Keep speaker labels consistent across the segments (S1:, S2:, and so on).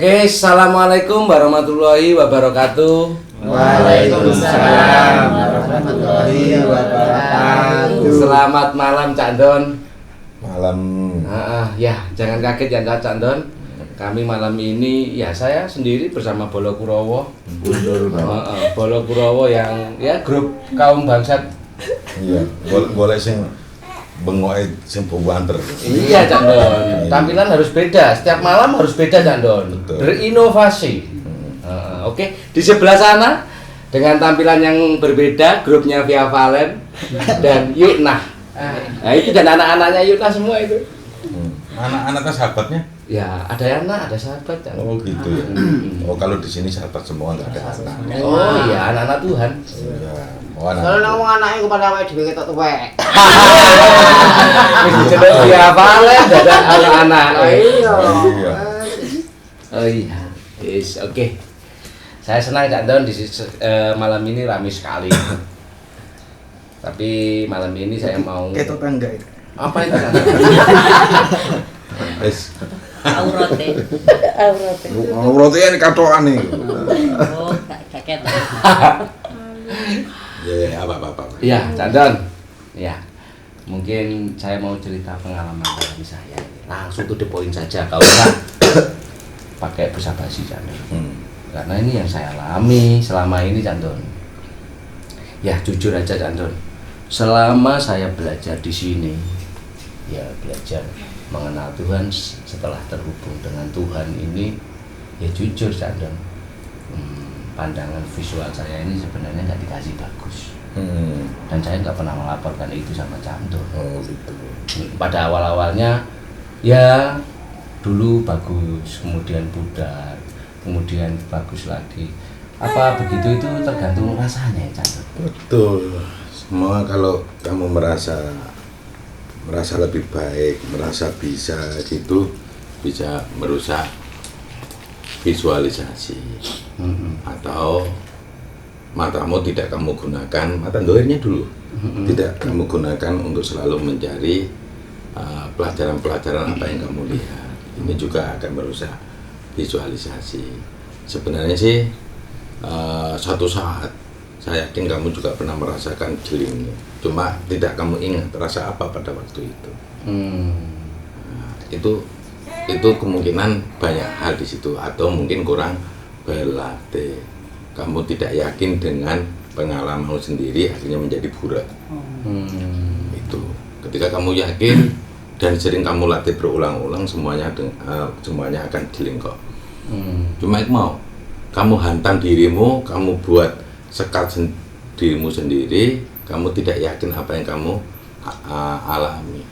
S1: Oke, assalamualaikum warahmatullahi wabarakatuh.
S2: Waalaikumsalam warahmatullahi wabarakatuh.
S1: Selamat malam Cak Don.
S3: Malam.
S1: Ya, jangan kaget ya Cak Don. Kami malam ini ya saya sendiri bersama Bolo Kurowo. Bolo Kurowo yang ya grup kaum bangsat.
S3: Iya, boleh sing bengoke sing banter.
S1: Iya Cak Don. Tampilan harus beda. Setiap malam harus beda Cak Don.
S3: Betul.
S1: Berinovasi. Oke, di sebelah sana dengan tampilan yang berbeda, grupnya Via Valen dan Yukna. Nah itu dan anak-anaknya Yukna semua itu.
S3: Anak-anaknya sahabatnya?
S1: Ya ada anak, ada sahabat. Kan?
S3: Oh gitu ya. Oh kalau di sini sahabat semua nggak ada anak.
S1: Oh iya anak-anak Tuhan.
S3: Iya. Oh anak.
S2: Kalau ngomong anaknya kepada awake dhewe ketok tuwek.
S1: Wis diceluk Via Valen dan anak-anak.
S2: Iya.
S1: Oh iya. Yes, oke. Saya senang Cak Don malam ini ramai sekali. Tapi malam ini saya mau
S4: Ketok tangga itu.
S1: apa itu?
S3: Wis.
S5: Aurate.
S4: Roti ini katokan nih.
S5: Oh, gak ketok.
S3: Ya apa.
S1: Iya, Cak Don. Ya. Mungkin saya mau cerita pengalaman dari saya. Langsung to the point saja, kalau enggak pakai basa-basi Cak Don. Karena ini yang saya alami selama ini Cak Don. Ya jujur aja Cak Don. Selama saya belajar di sini, ya belajar mengenal Tuhan setelah terhubung dengan Tuhan ini, ya jujur Cak Don. Pandangan visual saya ini sebenarnya nggak dikasih bagus. Dan saya nggak pernah melaporkan itu sama Cak Don.
S3: Oh gitu.
S1: Pada awal-awalnya, ya dulu bagus, kemudian pudar, kemudian bagus lagi. Apa begitu itu tergantung rasanya ya Cak Don?
S3: Betul. Semua kalau kamu merasa lebih baik, merasa bisa gitu, bisa merusak visualisasi. Atau matamu tidak kamu gunakan, mata dohirnya dulu tidak kamu gunakan untuk selalu mencari pelajaran-pelajaran apa yang kamu lihat. Ini juga akan merusak visualisasi. Sebenarnya sih suatu saat saya yakin kamu juga pernah merasakan jelingnya, cuma tidak kamu ingat rasa apa pada waktu itu. Nah, itu kemungkinan banyak hal di situ, atau mungkin kurang berlatih. Kamu tidak yakin dengan pengalamanmu sendiri, akhirnya menjadi burak. Itu ketika kamu yakin dan sering kamu latih berulang-ulang, semuanya akan jeling kok. Cuma itu mau kamu hantam dirimu, kamu buat sekat dirimu sendiri, kamu tidak yakin apa yang kamu alami.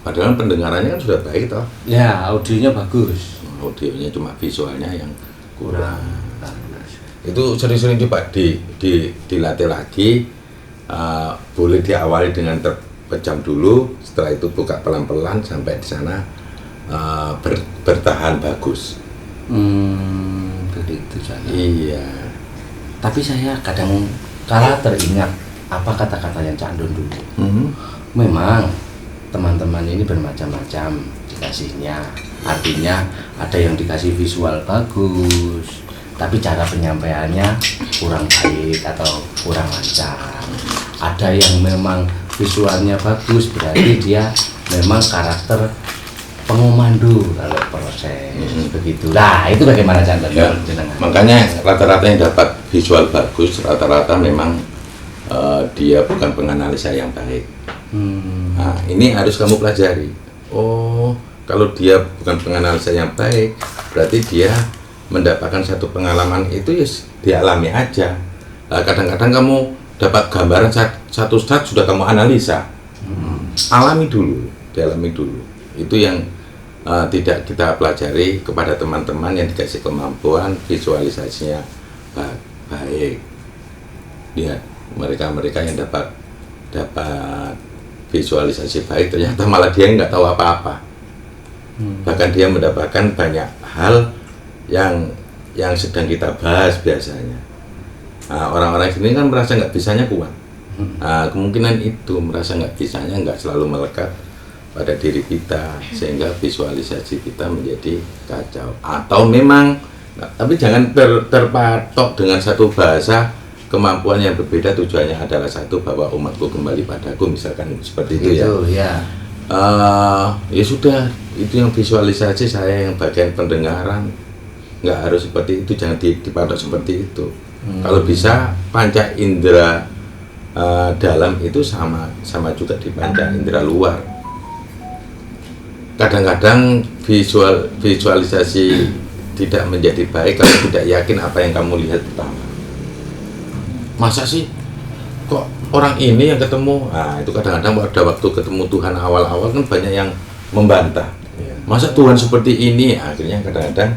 S3: Padahal pendengarannya kan sudah baik toh.
S1: Ya audionya bagus.
S3: Audionya cuma visualnya yang kurang.
S1: Bagus.
S3: Itu sering-sering coba dilatih lagi. Boleh diawali dengan terpejam dulu, setelah itu buka pelan-pelan sampai di sana bertahan bagus.
S1: Begitu saja.
S3: Iya.
S1: Tapi saya kadang kala teringat apa kata-kata yang Cak Don dulu. Memang teman-teman ini bermacam-macam dikasihnya. Artinya ada yang dikasih visual bagus, tapi cara penyampaiannya kurang baik atau kurang lancar. Ada yang memang visualnya bagus, berarti dia memang karakter pengomandu kalau proses begitu. Nah itu bagaimana Cak Don?
S3: Ya, makanya rata-rata yang dapat visual bagus rata-rata memang dia bukan penganalisa yang baik. Nah, ini harus kamu pelajari. Oh, kalau dia bukan penganalisa yang baik, berarti dia mendapatkan satu pengalaman itu ya dialami aja. Kadang-kadang kamu dapat gambaran satu saat sudah kamu analisa. Alami dulu, dialami dulu. Itu yang tidak kita pelajari kepada teman-teman yang dikasih kemampuan visualisasinya baik. Lihat mereka yang dapat visualisasi baik, ternyata malah dia nggak tahu apa-apa. Bahkan dia mendapatkan banyak hal yang sedang kita bahas biasanya. Orang-orang sini kan merasa nggak bisanya kuat. Kemungkinan itu merasa nggak bisanya nggak selalu melekat pada diri kita sehingga visualisasi kita menjadi kacau. Atau memang, tapi jangan terpatok dengan satu bahasa, kemampuan yang berbeda tujuannya adalah satu, bahwa umatku kembali padaku, misalkan seperti itu ya.
S1: ya.
S3: Ya sudah, itu yang visualisasi saya, yang bagian pendengaran nggak harus seperti itu, jangan dipatok seperti itu. Kalau bisa panca indera dalam itu sama juga di panca indera luar. Kadang-kadang visualisasi tidak menjadi baik kalau tidak yakin apa yang kamu lihat pertama. Masa sih kok orang ini yang ketemu? Nah, itu kadang-kadang pada waktu ketemu Tuhan awal-awal kan banyak yang membantah. Masa Tuhan seperti ini? Akhirnya kadang-kadang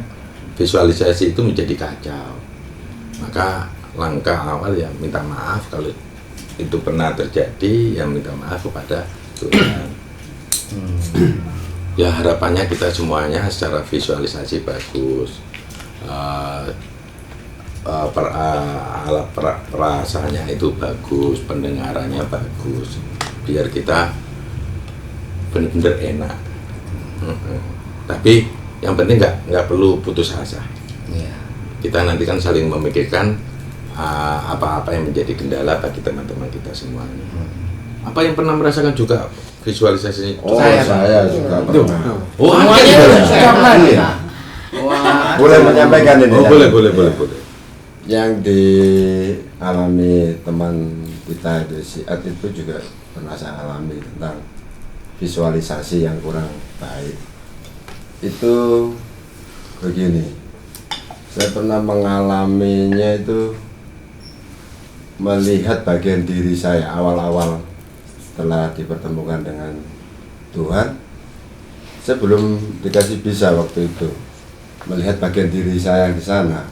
S3: visualisasi itu menjadi kacau. Maka langkah awal ya minta maaf kalau itu pernah terjadi, yang minta maaf kepada Tuhan. Ya harapannya kita semuanya secara visualisasi bagus, alat perasaannya itu bagus, pendengarannya bagus, biar kita benar-benar enak. Tapi yang penting nggak perlu putus asa. Kita nanti kan saling memikirkan apa-apa yang menjadi kendala bagi teman-teman kita semuanya. Apa yang pernah merasakan juga visualisasi?
S4: Saya juga pernah.
S3: Oh,
S1: Semuanya
S4: Boleh menyampaikan ini?
S3: Oh,
S4: ya?
S3: boleh.
S4: Yang dialami teman kita di SIAT itu juga pernah saya alami tentang visualisasi yang kurang baik. Itu begini, saya pernah mengalaminya itu melihat bagian diri saya awal-awal setelah dipertemukan dengan Tuhan. Saya belum dikasih bisa waktu itu melihat bagian diri saya di sana.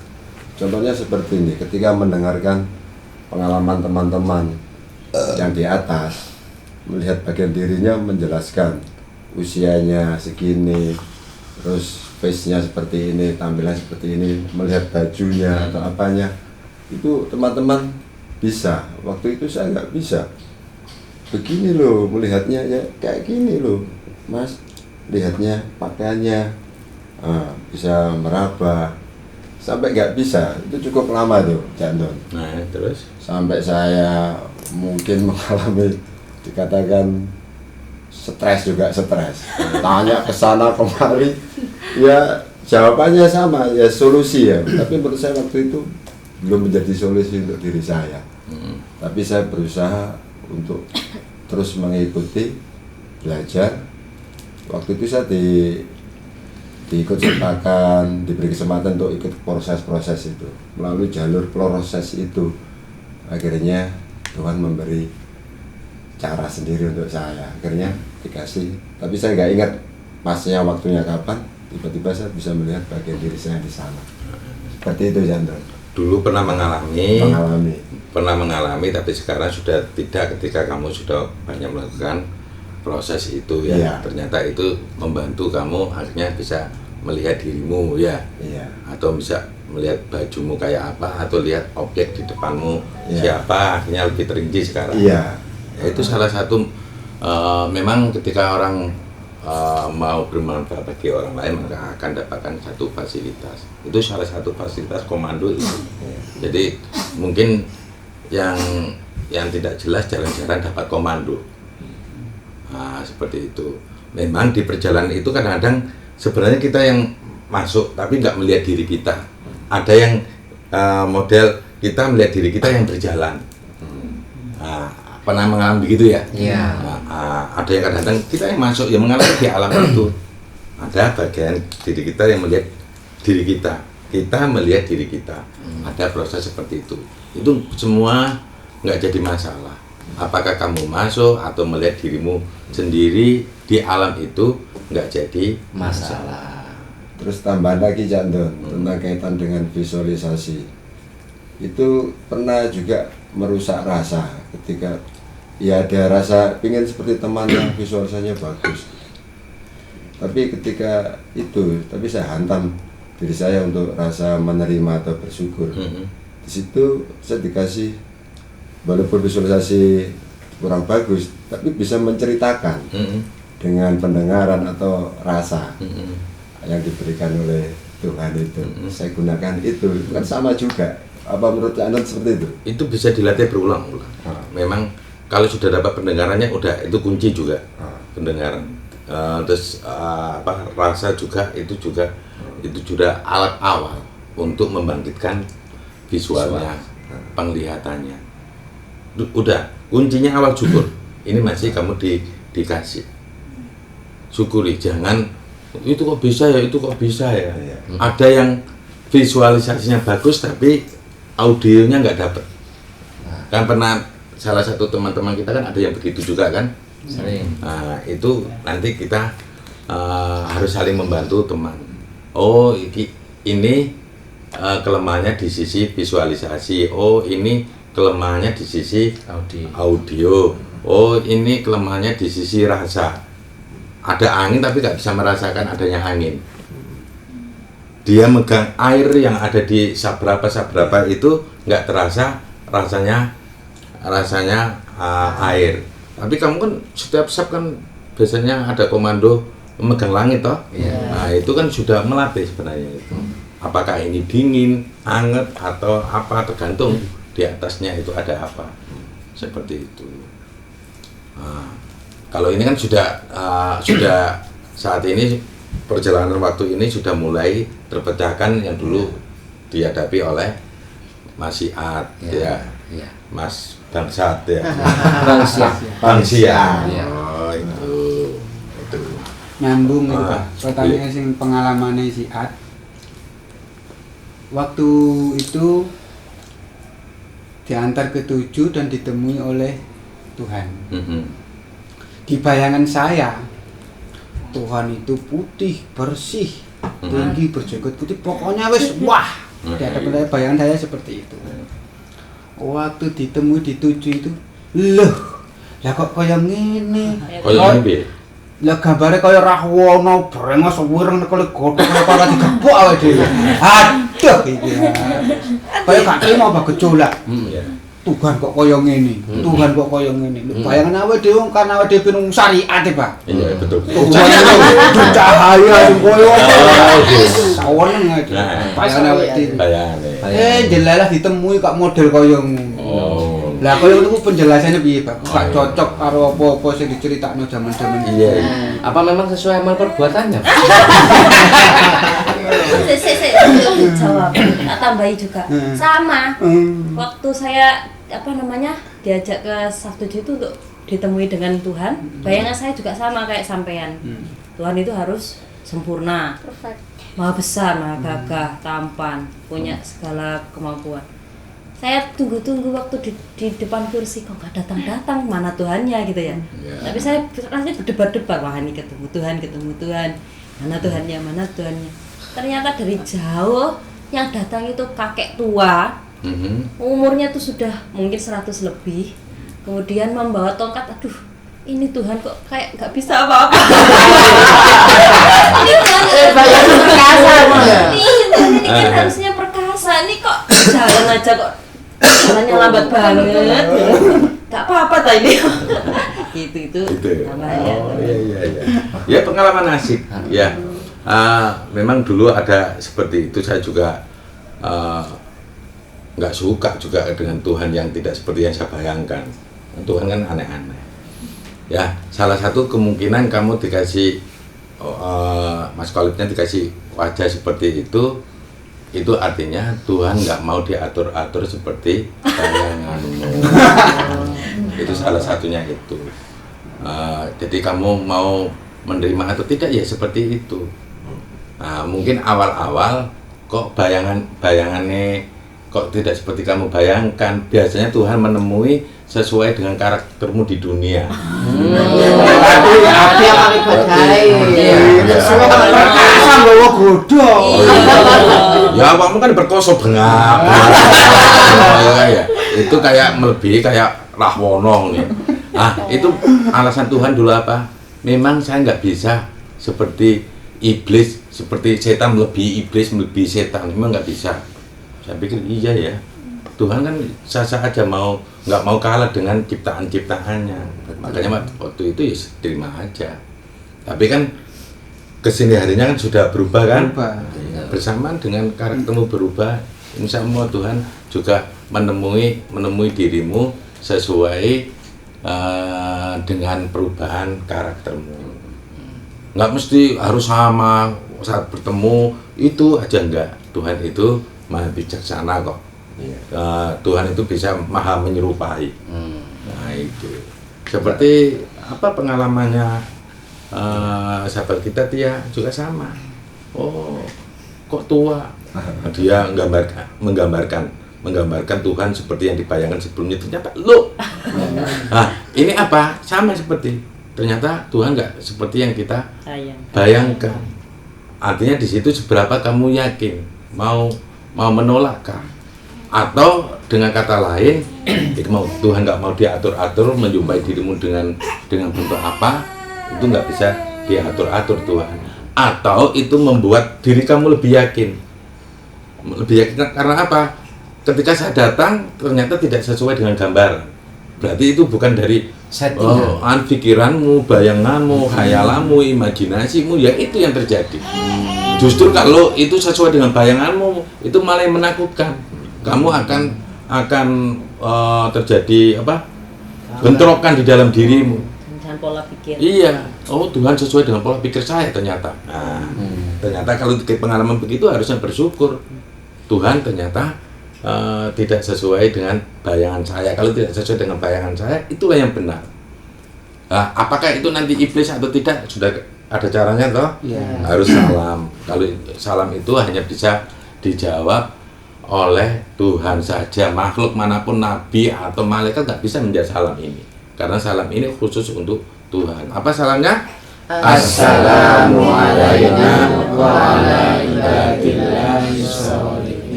S4: Contohnya seperti ini, ketika mendengarkan pengalaman teman-teman yang di atas, melihat bagian dirinya menjelaskan usianya segini, terus face-nya seperti ini, tampilan seperti ini, melihat bajunya atau apanya, itu teman-teman bisa. Waktu itu saya nggak bisa. Begini loh melihatnya, ya kayak gini loh Mas, lihatnya pakaiannya, bisa meraba, sampai nggak bisa. Itu cukup lama tuh Jandon.
S3: Nah terus
S4: Sampai saya mungkin mengalami, dikatakan stres juga stres. Tanya ke sana kemari, ya jawabannya sama, ya solusi ya. Tapi menurut saya waktu itu belum menjadi solusi untuk diri saya. Tapi saya berusaha untuk terus mengikuti, belajar. Waktu itu saya diikut sertakan, diberi kesempatan untuk ikut proses-proses itu. Melalui jalur proses itu, akhirnya Tuhan memberi cara sendiri untuk saya. Akhirnya dikasih, tapi saya nggak ingat pasnya waktunya kapan. Tiba-tiba saya bisa melihat bagian diri saya di sana. Seperti itu Jandon.
S3: dulu pernah mengalami, tapi sekarang sudah tidak, ketika kamu sudah banyak melakukan proses itu ya.
S4: Iya.
S3: Ternyata itu membantu kamu akhirnya bisa melihat dirimu ya.
S4: Iya.
S3: Atau bisa melihat bajumu kayak apa, atau lihat objek di depanmu
S4: Iya.
S3: siapa, akhirnya lebih terinci sekarang.
S4: Iya.
S3: Ya, itu salah satu memang ketika orang mau bermanfaat bagi orang lain, maka akan dapatkan satu fasilitas. Itu salah satu fasilitas komando itu. Jadi mungkin yang tidak jelas jarang-jarang dapat komando. Nah, seperti itu. Memang di perjalanan itu kadang-kadang sebenarnya kita yang masuk tapi nggak melihat diri kita. Ada yang model kita melihat diri kita yang berjalan. Nah, pernah mengalami begitu ya?
S1: Iya.
S3: Ada yang kadang-kadang kita yang masuk yang mengalami di alam itu. Ada bagian diri kita yang melihat diri kita melihat diri kita. Ada proses seperti itu. Itu semua nggak jadi masalah. Apakah kamu masuk atau melihat dirimu sendiri di alam itu, nggak jadi
S1: Masalah.
S4: Terus tambahan lagi Cak Don, tentang kaitan dengan visualisasi. Itu pernah juga merusak rasa ketika ya ada rasa pingin seperti teman yang visualisasinya bagus. Tapi ketika itu, tapi saya hantam diri saya untuk rasa menerima atau bersyukur. Di situ saya dikasih, walaupun visualisasi kurang bagus, tapi bisa menceritakan dengan pendengaran atau rasa
S3: Mm-mm.
S4: yang diberikan oleh Tuhan itu.
S3: Mm-mm.
S4: Saya gunakan itu kan sama juga. Apa menurut Anda seperti itu?
S3: Itu bisa dilatih berulang-ulang. Memang kalau sudah dapat pendengarannya udah itu kunci juga. Pendengaran. Terus rasa juga itu juga alat awal untuk membangkitkan visualnya, penglihatannya. Udah, kuncinya awal syukur. Ini masih kamu dikasih. Syukuri, jangan itu kok bisa ya, itu kok bisa ya.
S4: Iya.
S3: Ada yang visualisasinya bagus tapi audionya nggak dapet. Kan pernah salah satu teman-teman kita kan ada yang begitu juga kan.
S1: Sering.
S3: Nah, itu nanti kita harus saling membantu teman. Oh, ini kelemahannya di sisi visualisasi. Oh, ini kelemahannya di sisi audio. Oh, ini kelemahannya di sisi rasa. Ada angin tapi nggak bisa merasakan adanya angin. Dia megang air yang ada di sabrapa itu nggak terasa rasanya air. Tapi kamu kan setiap sab kan biasanya ada komando memegang langit toh. Nah, itu kan sudah melatih sebenarnya itu. Apakah ini dingin, hangat atau apa tergantung di atasnya itu ada apa. Seperti itu. Nah, kalau ini kan sudah saat ini perjalanan waktu ini sudah mulai terpecahkan yang dulu dihadapi oleh Mas Iat ya. Mas Bangsat ya. Bangsia.
S1: Iya.
S3: Oh, itu.
S6: Nyambung itu Pak. Pertanyaan sing pengalamannya si Ad. Waktu itu diantar ke 7 dan ditemui oleh Tuhan. Di bayangan saya, Tuhan itu putih, bersih, tinggi, berjenggot putih, pokoknya wes wah. Di hadapan bayangan saya seperti itu. Waktu ditemui di 7 itu, loh, lah kok kaya ngene?
S3: Kaya ngene.
S6: Lah gambare kaya Rahwana brengos wireng nekeli godhong kaya digebuk awake dhewe. Aduh iki. Kaya gak trimo apa gejolak. Tuhan kok kaya ngene. Tuhan kok kaya ngene. Bayangan awake dhewe kan awake dhewe nang syariat e, Pak.
S3: Iya, betul.
S6: Tuhan itu cahaya sing koyo saweneng ae. Bayangan awake dhewe.
S3: Bayangane.
S6: Jelalah ditemui kok model kaya ngono.
S3: Oh.
S6: Lah kaya ngono penjelasannya piye, Pak? Gak cocok karo apa-apa sing diceritakno jaman-jaman iki.
S3: Iya.
S1: Apa memang sesuai amal perbuatannya?
S5: Jawab, tak tambahi juga. Sama. Waktu saya diajak ke Sabtu itu untuk ditemui dengan Tuhan, bayangan saya juga sama kayak sampean. Tuhan itu harus sempurna, maha besar, maha gagah, tampan, punya segala kemampuan. Saya tunggu-tunggu waktu di depan kursi, kok gak datang-datang, mana Tuhannya gitu ya. Tapi saya rasanya berdebar-debar, wah ini ketemu Tuhan, mana Tuhannya. Ternyata dari jauh yang datang itu kakek tua, umurnya tuh sudah mungkin 100 lebih, kemudian membawa tongkat. Aduh, ini Tuhan kok kayak nggak bisa apa-apa. Ini Tuhan perkasa, ini kan harusnya perkasa, ini kok jalan aja kok jalannya lambat banget. Gak apa-apa tadi. Itu namanya.
S3: Oh, iya. Ya pengalaman asik. Ya. Memang dulu ada seperti itu, saya juga nggak suka juga dengan Tuhan yang tidak seperti yang saya bayangkan. Tuhan kan aneh-aneh. Ya, salah satu kemungkinan kamu dikasih Mas Kolibnya dikasih wajah seperti itu artinya Tuhan nggak mau diatur-atur seperti bayanganmu. Itu salah satunya itu. Jadi kamu mau menerima atau tidak ya seperti itu. Nah, mungkin awal-awal kok bayangannya kok tidak seperti kamu bayangkan. Biasanya Tuhan menemui sesuai dengan karaktermu di dunia.
S2: Api yang paling badai. Semua perkasa bawa godhong.
S3: Ya, kamu kan berkoso bengap. Ya. Itu kayak melebihi kayak Rahwana nih. Nah, itu alasan Tuhan dulu apa? Memang saya nggak bisa seperti iblis, seperti setan melebihi iblis, melebihi setan, memang nggak bisa. Saya pikir iya ya, Tuhan kan sah-sah aja nggak mau kalah dengan ciptaan-ciptaannya. Makanya waktu itu ya terima aja. Tapi kan kesini harinya kan sudah berubah kan?
S6: Berubah.
S3: Bersamaan dengan karaktermu berubah, insya Allah Tuhan juga menemui dirimu sesuai dengan perubahan karaktermu. Nggak mesti harus sama saat bertemu itu aja, enggak. Tuhan itu maha bijaksana kok. Tuhan itu bisa maha menyerupai. Nah itu seperti apa pengalamannya sahabat kita Tia juga sama. Oh kok tua? Dia menggambarkan Tuhan seperti yang dibayangkan sebelumnya, ternyata lo. Nah ini apa? Sama seperti ternyata Tuhan nggak seperti yang kita bayangkan. Artinya di situ seberapa kamu yakin mau menolakkah? Atau dengan kata lain, itu mau Tuhan nggak mau diatur-atur, menjumpai dirimu dengan bentuk apa, itu nggak bisa diatur-atur Tuhan. Atau itu membuat diri kamu lebih yakin karena apa? Ketika saya datang ternyata tidak sesuai dengan gambaran, berarti itu bukan dari pikiranmu, bayanganmu, khayalanmu, imajinasimu, ya itu yang terjadi. Justru kalau itu sesuai dengan bayanganmu, itu malah yang menakutkan. Kamu akan terjadi bentrokan di dalam dirimu.
S5: Dengan pola pikir.
S3: Iya, oh Tuhan sesuai dengan pola pikir saya ternyata. Nah, ternyata kalau pengalaman begitu harusnya bersyukur. Tuhan ternyata tidak sesuai dengan bayangan saya. Kalau tidak sesuai dengan bayangan saya, itulah yang benar. Nah, apakah itu nanti iblis atau tidak sudah ada caranya toh?
S6: Yeah.
S3: Harus salam. Kalau salam itu hanya bisa dijawab oleh Tuhan saja. Makhluk manapun, nabi atau malaikat nggak bisa menjawab salam ini. Karena salam ini khusus untuk Tuhan. Apa salamnya?
S4: Assalamualaikum warahmatullahi wabarakatuh.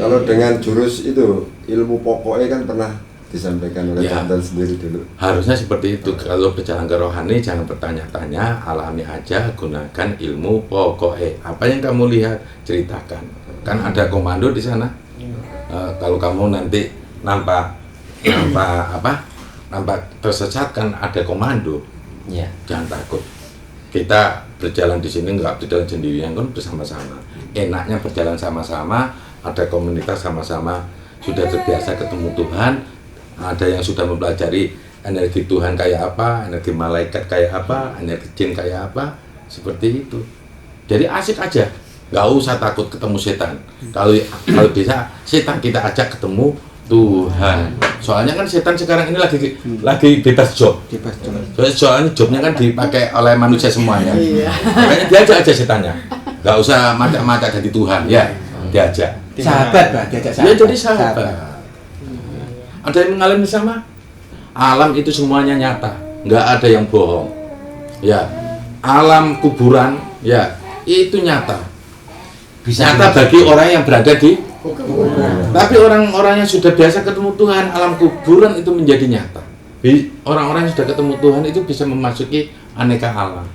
S4: Kalau dengan jurus itu, ilmu pokoknya kan pernah disampaikan oleh Tantan sendiri dulu.
S3: Harusnya seperti itu. Kalau berjalan ke rohani jangan bertanya-tanya, alami aja, gunakan ilmu pokoknya. Apa yang kamu lihat, ceritakan. Kan ada komando di sana. Kalau kamu nanti nampak tersesat kan ada komando. Jangan takut. Kita berjalan di sini nggak berjalan sendirian, kan bersama-sama. Enaknya berjalan sama-sama, ada komunitas sama-sama, sudah terbiasa ketemu Tuhan, ada yang sudah mempelajari energi Tuhan kayak apa, energi malaikat kayak apa, energi jin kayak apa, seperti itu. Jadi asik aja, nggak usah takut ketemu setan. Kalau bisa setan kita ajak ketemu Tuhan. Soalnya kan setan sekarang ini lagi bebas job. Soalnya jobnya kan dipakai oleh manusia semuanya. Makanya diajak aja setannya. Nggak usah macak-macak jadi Tuhan, ya diajak.
S6: Sahabat, Pak, diajak sahabat.
S3: Ya jadi sahabat. Ada yang mengalami sama? Alam itu semuanya nyata, nggak ada yang bohong. Ya, alam kuburan, ya itu nyata. Nyata bagi orang yang berada di kuburan. Tapi orang-orang yang sudah biasa ketemu Tuhan, alam kuburan itu menjadi nyata. Orang-orang yang sudah ketemu Tuhan itu bisa memasuki aneka alam.